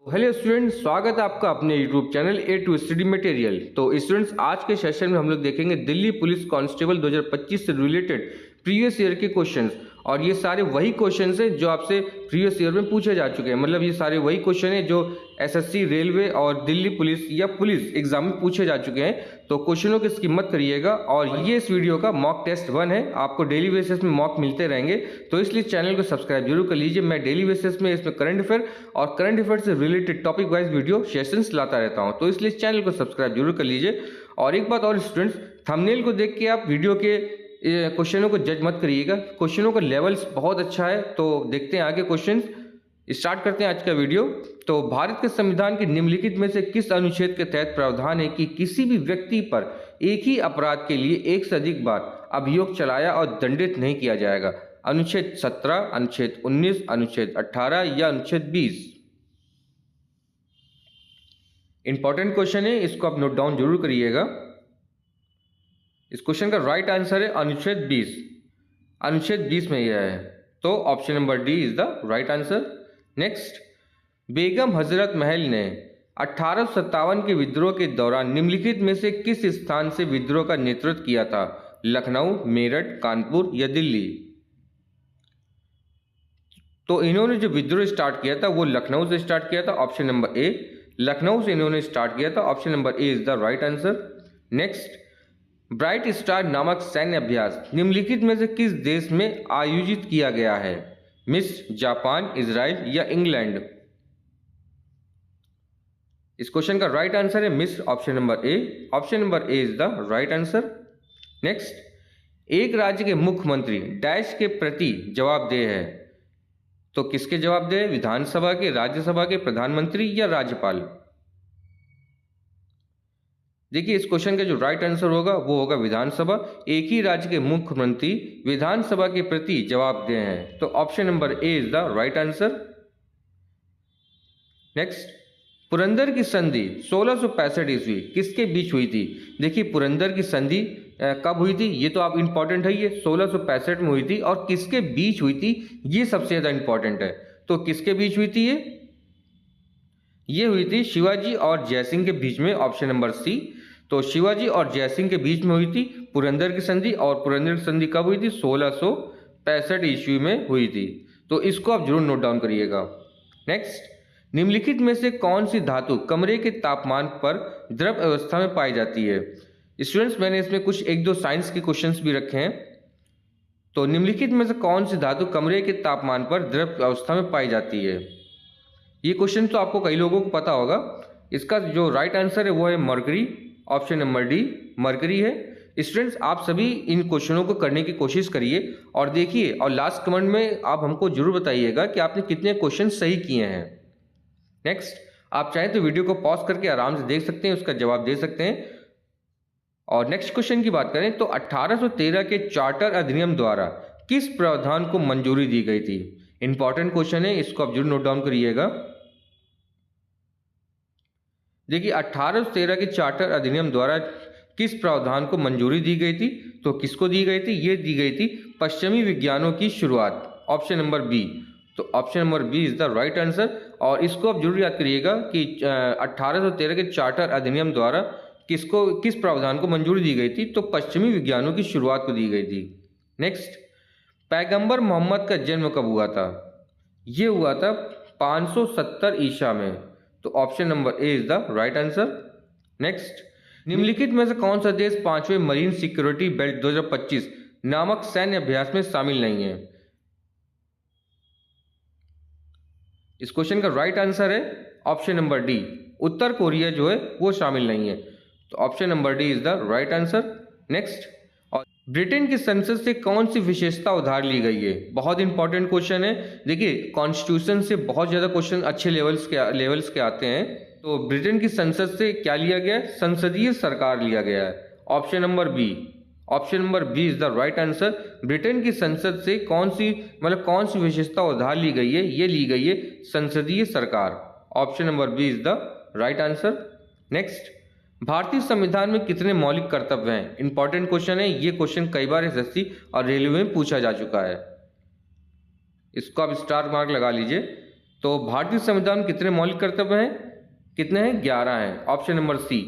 Hello students, स्वागत है आपका अपने YouTube channel A to study material. तो स्टूडेंट्स, आज के सेशन में हम लोग देखेंगे दिल्ली पुलिस कांस्टेबल 2025 से रिलेटेड प्रीवियस ईयर के क्वेश्चंस। और ये सारे वही क्वेश्चंस हैं जो आपसे प्रीवियस ईयर में पूछे जा चुके हैं। मतलब ये सारे वही क्वेश्चन हैं जो एसएससी, रेलवे और दिल्ली पुलिस या पुलिस एग्जाम में पूछे जा चुके हैं। तो क्वेश्चनों की स्किप मत करिएगा। और ये इस वीडियो का मॉक टेस्ट 1 है, आपको डेली बेसिस में मॉक मिलते रहेंगे, तो इसलिए चैनल को सब्सक्राइब जरूर कर लीजिए। मैं डेली बेसिस में इसमें करंट अफेयर और करंट अफेयर से related topic wise video sessions लाता रहता हूं, तो इसलिए चैनल को सब्सक्राइब जरूर कर लीजिए। और एक बात और स्टूडेंट्स, थंबनेल को देख के आप वीडियो के क्वेश्चनों को जज मत करिएगा। क्वेश्चनों का लेवल्स बहुत अच्छा है। तो देखते हैं आगे क्वेश्चन, स्टार्ट करते हैं आज का वीडियो। तो भारत के संविधान के निम्नलिखित में से किस अनुच्छेद के तहत प्रावधान है कि किसी भी व्यक्ति पर एक ही अपराध के लिए एक से अधिक बार अभियोग चलाया और दंडित नहीं किया जाएगा? अनुच्छेद 17, अनुच्छेद 19, अनुच्छेद 18 या अनुच्छेद 20? इंपॉर्टेंट क्वेश्चन है, इसको आप नोट डाउन जरूर करिएगा। इस क्वेश्चन का राइट आंसर है अनुच्छेद 20। अनुच्छेद 20 में यह है, तो option number D is the right answer. Next, Begum Hazrat Mahal ने 1857 के विद्रोह के दौरान निम्नलिखित में से किस स्थान से विद्रोह का नेतृत्व किया था? लखनऊ, मेरठ, कानपुर या दिल्ली? तो इन्होंने जो विद्रोह स्टार्ट किया था वो लखनऊ से स्टार्ट किया था, ऑप्शन नंबर ए। लखनऊ से इन्होंने स्टार्ट किया था, option number A is the right answer. Next, bright star नामक सैन्य अभ्यास निम्नलिखित में से किस देश में आयोजित किया गया है? मिस्र, जापान, इजराइल या इंग्लैंड? इस क्वेश्चन का राइट आंसर है मिस्र, option number A. Option number A is the right answer. Next, एक राज्य के मुख्यमंत्री डैश के प्रति जवाबदेह है, तो किसके जवाबदेह है? विधानसभा के, राज्यसभा के, प्रधानमंत्री या राज्यपाल? देखिए, इस क्वेश्चन का जो राइट आंसर होगा वो होगा विधानसभा। एक ही राज्य के मुख्यमंत्री विधानसभा के प्रति जवाबदेह हैं, तो option number A is the right answer. Next, Purandar की संधि 1665 ईस्वी किसके बीच हुई थी? देखिए, पुरंदर की संधि कब हुई थी ये तो आप इंपॉर्टेंट है, ये 1665 में हुई थी। और किसके बीच हुई थी ये सबसे ज्यादा इंपॉर्टेंट है। तो किसके बीच हुई थी ये हुई थी शिवाजी और जयसिंह के बीच में, ऑप्शन नंबर सी। तो शिवाजी और जयसिंह के बीच में हुई थी पुरंदर की संधि। और पुरंदर की संधि कब हुई थी? 1665 ईस्वी में हुई थी। तो इसको आप जरूर नोट डाउन करिएगा। नेक्स्ट, निम्नलिखित में से कौन सी धातु कमरे के तापमान पर द्रव अवस्था में पाई जाती है? स्टूडेंट्स, मैंने इसमें कुछ एक दो साइंस के क्वेश्चंस भी रखे हैं। तो निम्नलिखित में से कौन सी धातु कमरे के तापमान पर द्रव अवस्था में पाई जाती है? ये क्वेश्चन तो आपको कई लोगों को पता होगा। इसका जो राइट आंसर है वो है mercury, option number D mercury है। स्टूडेंट्स, आप सभी इन क्वेश्चनों को करने की कोशिश करिए और देखिए, और लास्ट कमेंट में आप हमको जरूर बताइएगा कि आपने कितने क्वेश्चन सही किए हैं। नेक्स्ट, आप चाहें तो वीडियो को पॉज करके आराम से देख सकते हैं, उसका जवाब दे सकते हैं। और नेक्स्ट क्वेश्चन की बात करें तो 1813 के चार्टर अधिनियम द्वारा किस प्रावधान को मंजूरी दी गई थी? इंपॉर्टेंट क्वेश्चन है, इसको आप जरूर नोट डाउन करिएगा। देखिए, 1813 के चार्टर अधिनियम द्वारा किस प्रावधान को मंजूरी दी गई थी? तो किसको दी गई थी? ये दी गई थी पश्चिमी विज्ञानों की शुरुआत, ऑप्शन नंबर बी। तो option number B is the right answer. और इसको आप जरूर याद करिएगा कि 1813 के चार्टर अधिनियम द्वारा किस प्रावधान को मंजूरी दी गई थी? तो पश्चिमी विज्ञानों की शुरुआत को दी गई थी। नेक्स्ट, पैगंबर मोहम्मद का जन्म कब हुआ था? ये हुआ था 570 ईसा में, तो option number A is the right answer. Next, निम्नलिखित में से कौन सा देश 5वें मरीन सिक्योरिटी बेल्ट 2025 नामक सैन्य अभ्यास में शामिल नहीं है? इस क्वेश्चन का राइट आंसर है ऑप्शन नंबर डी, उत्तर कोरिया जो है वो शामिल नहीं है, तो option number D is the right answer. Next, और ब्रिटेन की संसद से कौन सी विशेषता उधार ली गई है? बहुत इंपॉर्टेंट क्वेश्चन है। देखिए, कॉन्स्टिट्यूशन से बहुत ज्यादा क्वेश्चन अच्छे लेवल्स के आते हैं। तो ब्रिटेन की संसद से क्या लिया गया है? संसदीय सरकार लिया गया है, option number B. Option number B is the right answer. Britain की संसद से कौन सी विशेषता उधार ली गई है? ये ली गई है संसदीय सरकार, option number B is the right answer. Next, भारतीय संविधान में कितने मौलिक कर्तव्य हैं? इंपॉर्टेंट क्वेश्चन है, ये क्वेश्चन कई बार एसएससी और रेलवे में पूछा जा चुका है। इसको आप स्टार मार्क लगा लीजिए। तो भारतीय संविधान में कितने मौलिक कर्तव्य हैं? कितने हैं? 11 हैं। ऑप्शन नंबर सी,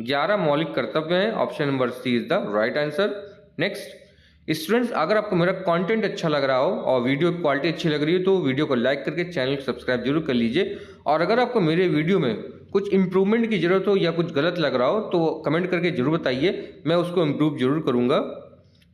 11 मौलिक कर्तव्य हैं। Option number C is the right answer. Next students, अगर आपको मेरा कंटेंट अच्छा लग रहा हो और वीडियो की क्वालिटी अच्छी लग रही हो तो वीडियो को लाइक करके चैनल को सब्सक्राइब जरूर कर लीजिए। और अगर आपको मेरे वीडियो में कुछ इंप्रूवमेंट की जरूरत हो या कुछ गलत लग रहा हो तो कमेंट करके जरूर बताइए, मैं उसको इम्प्रूव जरूर करूंगा।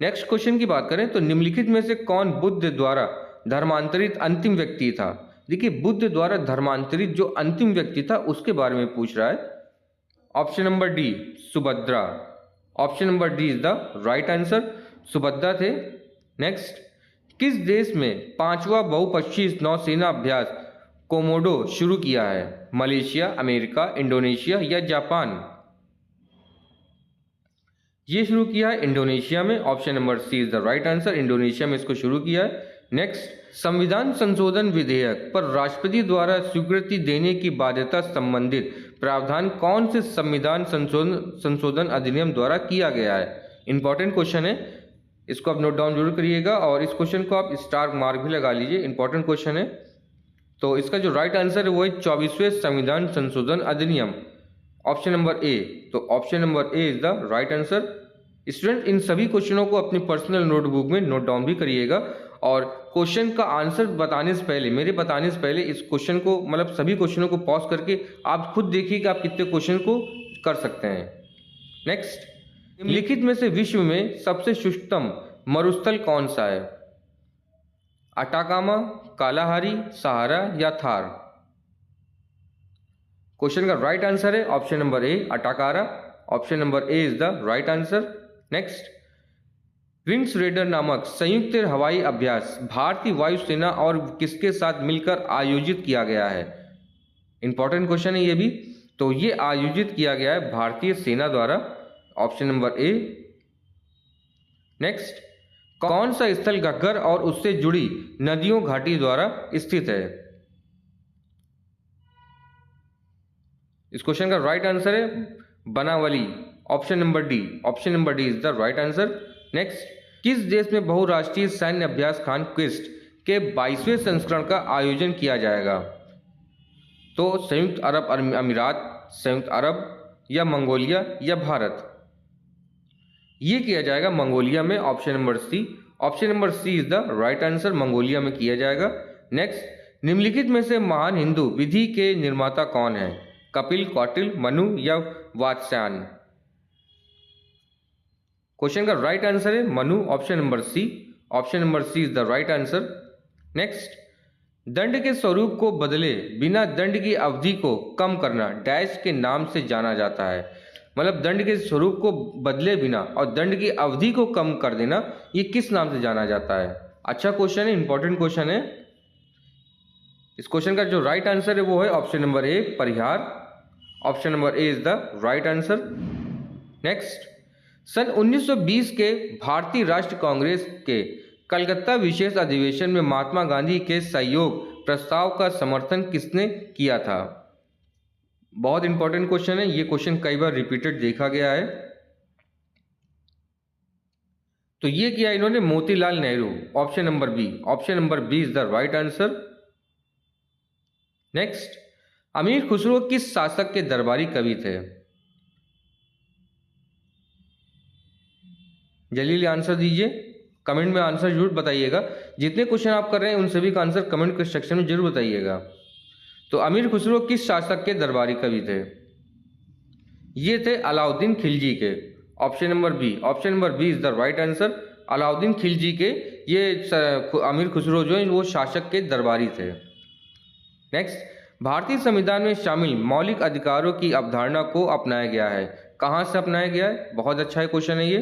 नेक्स्ट क्वेश्चन की बात करें तो निम्नलिखित में से कौन बुद्ध द्वारा धर्मांतरित अंतिम व्यक्ति था? देखिए, बुद्ध द्वारा धर्मांतरित जो अंतिम व्यक्ति था उसके बारे में पूछ रहा है। Option number D, Subhadra. Option number D is the right answer, Subhadra थे। नेक्स्ट, किस देश में 5वां बहुपक्षीय नौसेना अभ्यास कोमोडो शुरू किया है? मलेशिया, अमेरिका, इंडोनेशिया या जापान? ये शुरू किया है इंडोनेशिया में। Option number C is the right answer, Indonesia में इसको शुरू किया है। नेक्स्ट, संविधान संशोधन विधेयक पर राष्ट्रपति द्वारा स्वीकृति देने की बाध्यता संबंधित प्रावधान कौन से संविधान संशोधन अधिनियम द्वारा किया गया है? इंपॉर्टेंट क्वेश्चन है, इसको आप नोट डाउन जरूर करिएगा और इस क्वेश्चन को आप स्टार मार्क भी लगा लीजिए, इंपॉर्टेंट क्वेश्चन है। तो इसका जो राइट आंसर है वो है 24वें संविधान संशोधन अधिनियम, ऑप्शन नंबर ए। तो option number A is the right answer. Student, इन सभी क्वेश्चनों को अपनी पर्सनल नोटबुक में नोट डाउन भी करिएगा और क्वेश्चन का आंसर बताने से पहले, मेरे बताने से पहले इस क्वेश्चन को, मतलब सभी क्वेश्चनों को पॉज करके आप खुद देखिए कि आप कितने क्वेश्चन को कर सकते हैं। नेक्स्ट, निम्नलिखित में से विश्व में सबसे शुष्कतम मरुस्थल कौन सा है? अटाकामा, कालाहारी, सहारा या थार? क्वेश्चन का राइट आंसर है ऑप्शन नंबर ए, अटाकारा। Option number A is the right answer. Next, winds raider नामक संयुक्त हवाई अभ्यास भारतीय वायुसेना और किसके साथ मिलकर आयोजित किया गया है? इंपॉर्टेंट क्वेश्चन है ये भी। तो ये आयोजित किया गया है भारतीय सेना द्वारा, ऑप्शन नंबर ए। नेक्स्ट, कौन सा स्थल घग्गर और उससे जुड़ी नदियों घाटी द्वारा स्थित है? इस क्वेश्चन का राइट आंसर है Banawali, option number D. Option number D is the right answer. Next, किस देश में बहुराष्ट्रीय सैन्य अभ्यास खान क्विस्ट के 22वें संस्करण का आयोजन किया जाएगा? तो संयुक्त अरब अमीरात, संयुक्त अरब या मंगोलिया या भारत? ये किया जाएगा मंगोलिया में, option number C. Option number C is the right answer, Mongolia में किया जाएगा। नेक्स्ट, निम्नलिखित में से महान हिंदू विधि के निर्माता कौन है? कपिल, कौटिल्य, मनु या वात्स्यायन? क्वेश्चन का राइट आंसर है Manu, option number C. Option number C is the right answer. Next, दंड के स्वरूप को बदले बिना दंड की अवधि को कम करना डैश के नाम से जाना जाता है? मतलब दंड के स्वरूप को बदले बिना और दंड की अवधि को कम कर देना, ये किस नाम से जाना जाता है? अच्छा क्वेश्चन है, इंपॉर्टेंट क्वेश्चन है। इस क्वेश्चन का जो राइट आंसर है वो है option number A, Parihar. Option number A is the right answer. Next, सन 1920 के भारतीय राष्ट्र कांग्रेस के कलकत्ता विशेष अधिवेशन में महात्मा गांधी के सहयोग प्रस्ताव का समर्थन किसने किया था? बहुत इंपॉर्टेंट क्वेश्चन है, ये क्वेश्चन कई बार रिपीटेड देखा गया है। तो ये किया इन्होंने Motilal Nehru, option number B. Option number B is the right answer. Next, Amir Khusro किस शासक के दरबारी कवि थे? जल्दी आंसर दीजिए, कमेंट में आंसर जरूर बताइएगा। जितने क्वेश्चन आप कर रहे हैं उन सभी का आंसर कमेंट के सेक्शन में जरूर बताइएगा। तो अमीर खुसरो किस शासक के दरबारी कवि थे? ये थे अलाउद्दीन खिलजी के, option number B. Option number B is the right answer, Alauddin Khilji के ये अमीर खुसरो जो है वो शासक के दरबारी थे। नेक्स्ट, भारतीय संविधान में शामिल मौलिक अधिकारों की अवधारणा को अपनाया गया है, कहाँ से अपनाया गया है? बहुत अच्छा है क्वेश्चन है ये।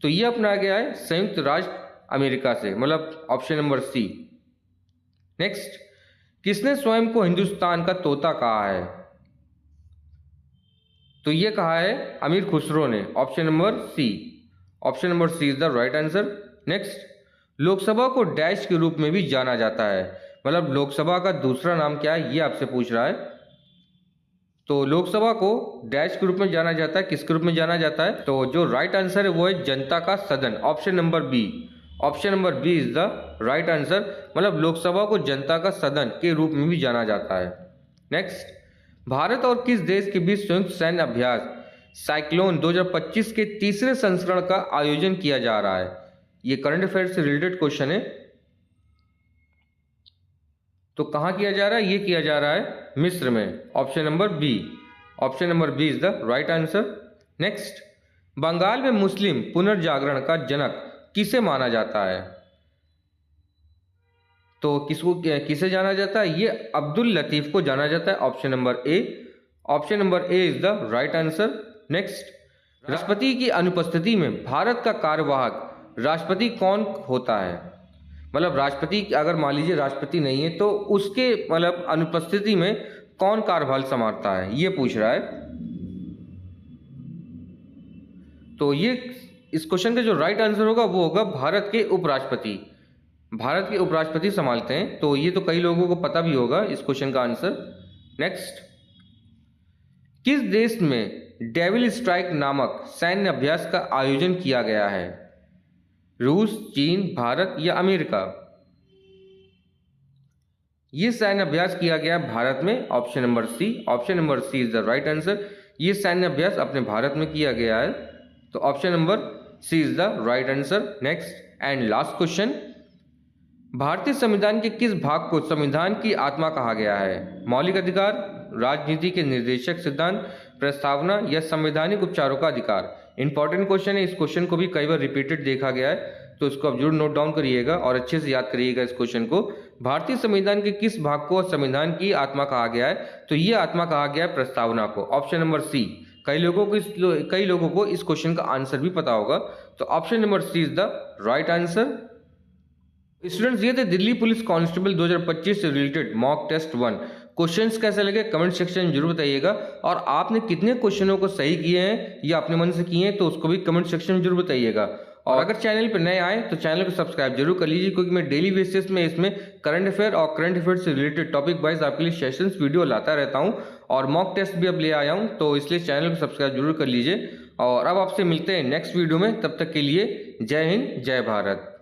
तो ये अपनाया गया है संयुक्त राज्य अमेरिका से, मतलब ऑप्शन नंबर सी। नेक्स्ट, किसने स्वयं को हिंदुस्तान का तोता कहा है? तो ये कहा है अमीर खुसरो ने, option number C. Option number C is the right answer. Next, Lok Sabha को डैश के रूप में भी जाना जाता है, मतलब लोकसभा का दूसरा नाम क्या है ये आपसे पूछ रहा है। तो लोकसभा को डैश के रूप में जाना जाता है, किसके रूप में जाना जाता है? तो जो राइट आंसर है वो है जनता का सदन, option number B. Option number B is the right answer, मतलब लोकसभा को जनता का सदन के रूप में भी जाना जाता है। नेक्स्ट, भारत और किस देश के बीच संयुक्त सैन्य अभ्यास साइक्लोन 2025 के तीसरे संस्करण का आयोजन किया जा रहा है? ये करंट अफेयर से रिलेटेड क्वेश्चन है। तो कहां किया जा रहा है? ये किया जा रहा है मिस्र में। Option number B, option number B is the right answer. Next, Bengal में मुस्लिम पुनर्जागरण का जनक किसे माना जाता है? तो किसे जाना जाता है? ये अब्दुल लतीफ को जाना जाता है। Option number A, option number A is the right answer. Next, राष्ट्रपति की अनुपस्थिति में भारत का कार्यवाहक राष्ट्रपति कौन होता है? मतलब राष्ट्रपति, अगर मान लीजिए राष्ट्रपति नहीं है तो उसके मतलब अनुपस्थिति में कौन कार्यभार संभालता है, ये पूछ रहा है। तो ये इस क्वेश्चन का जो राइट आंसर होगा वो होगा भारत के उपराष्ट्रपति। भारत के उपराष्ट्रपति संभालते हैं। तो ये तो कई लोगों को पता भी होगा इस क्वेश्चन का आंसर। नेक्स्ट, किस देश में डेविल स्ट्राइक नामक सैन्य अभ्यास का आयोजन किया गया है? रूस, चीन, भारत या अमेरिका? ये सैन्य अभ्यास किया गया भारत में। Option number C, option number C is the right answer. ये सैन्य अभ्यास अपने भारत में किया गया है। तो option number C is the right answer. Next and last question, भारतीय संविधान के किस भाग को संविधान की आत्मा कहा गया है? मौलिक अधिकार, राजनीति के निर्देशक सिद्धांत, प्रस्तावना या संवैधानिक उपचारों का अधिकार? इंपॉर्टेंट क्वेश्चन है। इस क्वेश्चन को भी कई बार रिपीटेड देखा गया है, तो इसको आप जरूर नोट डाउन करिएगा और अच्छे से याद करिएगा इस क्वेश्चन को। भारतीय संविधान के किस भाग को संविधान की आत्मा कहा गया है? तो ये आत्मा कहा गया है प्रस्तावना को। Option number C. कई लोगों को इस क्वेश्चन का आंसर भी पता होगा। तो option number C is the right answer. Students, ये थे दिल्ली पुलिस कांस्टेबल 2025 से रिलेटेड मॉक टेस्ट 1। क्वेश्चंस कैसे लगे कमेंट सेक्शन में जरूर बताइएगा, और आपने कितने क्वेश्चनों को सही किए हैं या अपने मन से किए हैं तो उसको भी कमेंट सेक्शन में जरूर बताइएगा। और अगर चैनल पर नए आए तो चैनल को सब्सक्राइब जरूर कर लीजिए, क्योंकि मैं डेली बेसिस में इसमें करंट अफेयर और करंट अफेयर से रिलेटेड टॉपिक वाइज आपके लिए सेशंस वीडियो लाता रहता हूं, और मॉक टेस्ट भी अब ले आया हूं, तो इसलिए चैनल को सब्सक्राइब जरूर कर लीजिए। और अब आपसे मिलते हैं नेक्स्ट वीडियो में, तब तक के लिए जय हिंद, जय भारत।